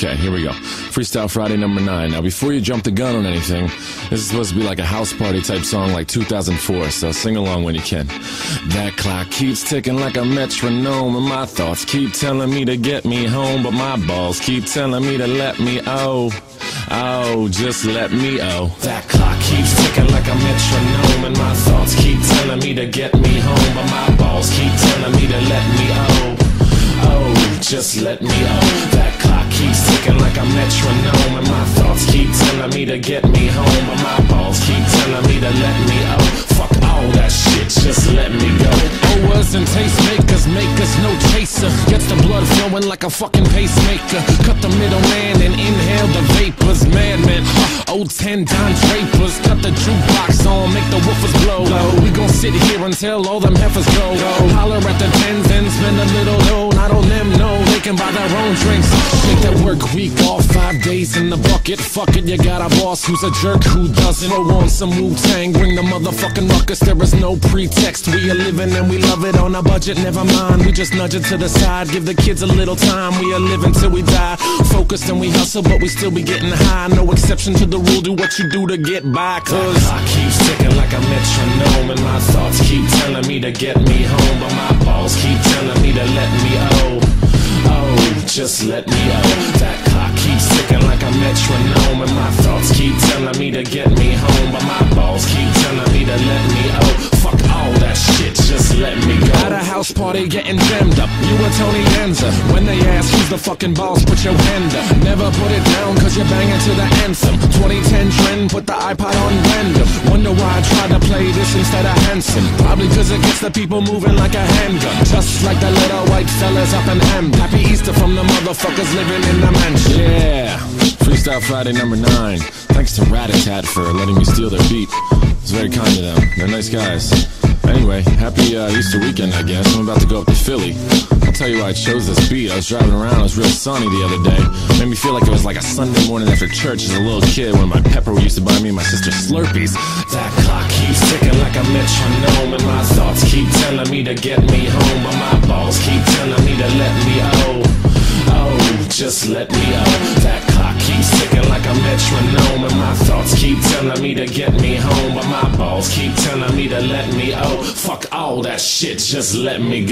Okay, here we go. Freestyle Friday number 9. Now, before you jump the gun on anything, this is supposed to be like a house party type song like 2004, so sing along when you can. That clock keeps ticking like a metronome, and my thoughts keep telling me to get me home, but my balls keep telling me to let me just let me That clock keeps ticking like a metronome, and my thoughts keep telling me to get me home, but my balls keep telling me to let me just let me That clock keeps ticking like a metronome, and my thoughts keep telling me to get me home, but my balls keep telling me to let me Fuck all that shit, just let me go. Owers and tastemakers make us no chaser. Gets the blood flowing like a fucking pacemaker. Cut the middleman and inhale the vapors. Madman, old 10 Don Drapers. Cut the jukebox on, make the woofers blow. We gon' sit here until all them heifers go. Holler at the tens and spend a little dough. Not on them, no, they can buy their own drinks. Take that work week off, 5 days in the bucket. Fuck it, you got a boss who's a jerk who doesn't. Throw on some Wu-Tang, bring the motherfucking ruckus. There is no pretext, we are living and we love it on a budget. Never mind, we just nudge it to the side. Give the kids a little time, we are living till we die. Focused and we hustle, but we still be getting high. No exception to the rule, do what you do to get by. Cause I keep ticking like a metronome, and my thoughts keep telling me to get me home, but my balls keep telling me to let me just let me That clock keeps ticking like a metronome, and my thoughts keep telling me to get me home, but my balls keep telling me to let me Fuck all that shit, just let me go. At a house party getting jammed up, you were Tony Danza. When they ask who's the fucking boss, put your hand up. Never put it down cause you're banging to the anthem. 2010 trend, put the iPod on random. Wonder why I tried to play this instead of Hanson. Probably cause it gets the people moving like a handgun. Just like the little white fellas up in Hamden. Happy Easter from the motherfuckers living in the mansion. Yeah, Freestyle Friday number 9. Thanks to Rat-a-Tat for letting me steal their beat. It's very kind of them. They're nice guys. Anyway, happy Easter weekend, I guess. I'm about to go up to Philly. I'll tell you why I chose this beat. I was driving around, it was real sunny the other day. Made me feel like it was like a Sunday morning after church as a little kid when my pepper used to buy me and my sister Slurpees. That clock keeps ticking like a metronome, and my thoughts keep telling me to get me home, but my balls keep telling me to let me just let me That clock keeps ticking like a metronome, and my thoughts keep telling me to get me home, but my balls keep telling me to let me Fuck all that shit, just let me go.